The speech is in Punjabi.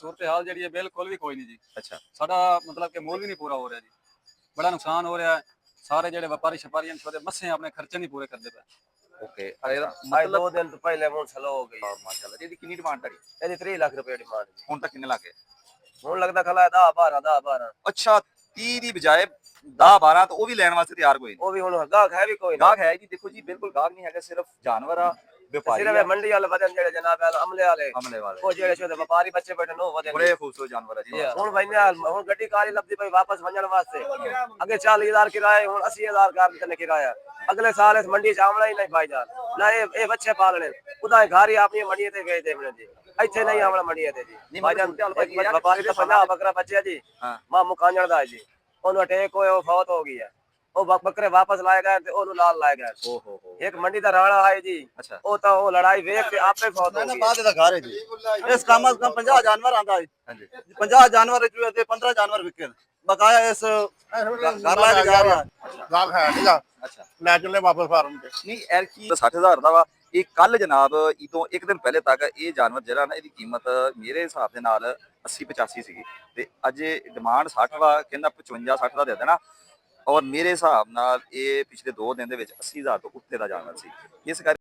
सूरत हाल जी बिल्कुल भी कोई नहीं जी। अच्छा साडा मतलब कि मोल भी नहीं पूरा हो रहा जी, बड़ा नुकसान हो रहा है। सारे जो व्यापारी शपारी मसे अपने खर्चे नहीं पूरे करते पे। ओके ਅੱਜ मतलब 2 ਦਿਨ ਤੋਂ ਪਹਿਲੇ ਹੁਣ ਸਲੋ ਹੋ ਗਈ माशाल्लाह ਇਹਦੀ ਕਿੰਨੀ ਡਿਮਾਂਡ ਹੈ ਇਹਦੀ 3 ਲੱਖ ਰੁਪਏ ਡਿਮਾਂਡ ਹੁਣ ਤੱਕ ਕਿੰਨੇ ਲੱਗੇ ਹੁਣ ਲੱਗਦਾ ਖਲਾ 10 12 10 12 ਅੱਛਾ 30 ਦੀ ਬਜਾਏ 10 12 ਤਾਂ ਉਹ ਵੀ ਲੈਣ ਵਾਸਤੇ ਤਿਆਰ ਕੋਈ ਨਹੀਂ ਉਹ ਵੀ ਹੁਣ ਗਾਹਕ ਹੈ ਵੀ ਕੋਈ ਨਾ ਗਾਹਕ ਹੈ ਜੀ ਦੇਖੋ ਜੀ ਬਿਲਕੁਲ ਗਾਹਕ ਨਹੀਂ ਹੈਗਾ ਸਿਰਫ ਜਾਨਵਰ ਆ ਵਪਾਰੀ ਸਿਰਫ ਆ ਮੰਡੀ ਵਾਲੇ ਵਧਨ ਜਿਹੜੇ ਜਨਾਬ ਅਮਲੇ ਵਾਲੇ ਹਮਲੇ ਵਾਲੇ ਉਹ ਜਿਹੜੇ ਛੋਟੇ ਵਪਾਰੀ ਬੱਚੇ ਬੈਠੇ ਨੇ ਉਹ ਵਧਨ ਬੜੇ ਖੂਬਸੂਰਤ ਜਾਨਵਰ ਆ ਜੀ ਹੁਣ ਭਾਈਆਂ ਹੁਣ ਗੱਡੀ ਕਾਲੀ ਲੱਭਦੀ ਪਈ ਵਾਪਸ ਵੰਜਣ ਵਾਸਤੇ ਅੱਗੇ 40,000 ਕਿਰਾਇਆ ਹੁਣ 80,000 ਕਾਰ ਕਰਨੇ ਕਿਰਾਇਆ ਅਗਲੇ ਸਾਲ ਇਸ ਮੰਡੀ ਚ ਆਵਣਾ ਹੀ ਨਹੀਂ ਭਾਈਜਾਨ ਨਾ ਇਹ ਬੱਚੇ ਪਾਲਣੇ ਉਹਦਾ ਘਰ ਹੀ ਆਪਣੀ ਮੰਡੀ ਤੇ ਗਏ ਦੇਖਣੇ ਜੀ ਇੱਥੇ ਨਹੀਂ ਆਵਣਾ ਮੰਡੀ ਤੇ ਜੀ ਭਾਈਜਾਨ ਵਪਾਰੀ ਦੇ 50 ਬੱਕਰਾ ਬੱਚੇ ਜੀ ਮਾਂ ਮੁਕਾਂਜਣ ਦਾ ਜੀ ਉਹਨੂੰ ਅਟੈਕ ਹੋਇਆ ਉਹ ਫੌਤ ਹੋ ਗਈ ਹੈ ਉਹ ਬੱਕਰੇ ਵਾਪਸ ਲਾਏ ਗਏ ਤੇ ਉਹਨੂੰ ਲਾਲ ਲਾਏ ਗਏ ਓਹੋ ਇੱਕ ਮੰਡੀ ਦਾ ਰਾਣਾ ਹੈ ਜੀ ਅੱਛਾ ਉਹ ਤਾਂ ਉਹ ਲੜਾਈ ਵੇਖ ਕੇ ਆਪੇ ਫੌਤ ਹੋ ਗਈ ਬਾਅਦ ਦਾ ਘਰ ਹੈ ਜੀ ਇਸ ਕੰਮ ਅਸ ਕਮ 50 ਜਾਨਵਰ ਆਂਦਾ ਹੈ ਹਾਂਜੀ 50 ਜਾਨਵਰ ਚੂਹੇ ਤੇ 15 ਜਾਨਵਰ ਵਿਕੇ ਨੇ ਬਕਾਇਆ ਇਸ ਘਰ ਲਾ ਕੇ ਜਾ ਰਿਹਾ ਗਾਹਕ ਹੈ ਨੀਗਾ ਅੱਛਾ ਲੈ ਚੱਲੇ ਵਾਪਸ ਫਾਰਮ ਤੇ ਨਹੀਂ ਐਰਕੀ 60000 ਦਾ ਵਾ ਇਹ ਕੱਲ ਜਨਾਬ ਇਦੋਂ ਇੱਕ ਦਿਨ ਪਹਿਲੇ ਤੱਕ ਇਹ ਜਾਨਵਰ ਜਿਹੜਾ ਨਾ ਇਹਦੀ ਕੀਮਤ ਮੇਰੇ ਹਿਸਾਬ ਦੇ ਨਾਲ 80 85 ਸੀਗੀ ਤੇ ਅੱਜ ਡਿਮਾਂਡ 60 ਵਾ ਕਹਿੰਦਾ 55 60 ਦਾ ਦੇ ਦੇਣਾ ਔਰ ਮੇਰੇ ਹਿਸਾਬ ਨਾਲ ਇਹ ਪਿਛਲੇ 2 ਦਿਨ ਦੇ ਵਿੱਚ 80000 ਤੋਂ ਉੱਤੇ ਦਾ ਜਾਨਵਰ ਸੀ ਇਸ ਕਰਕੇ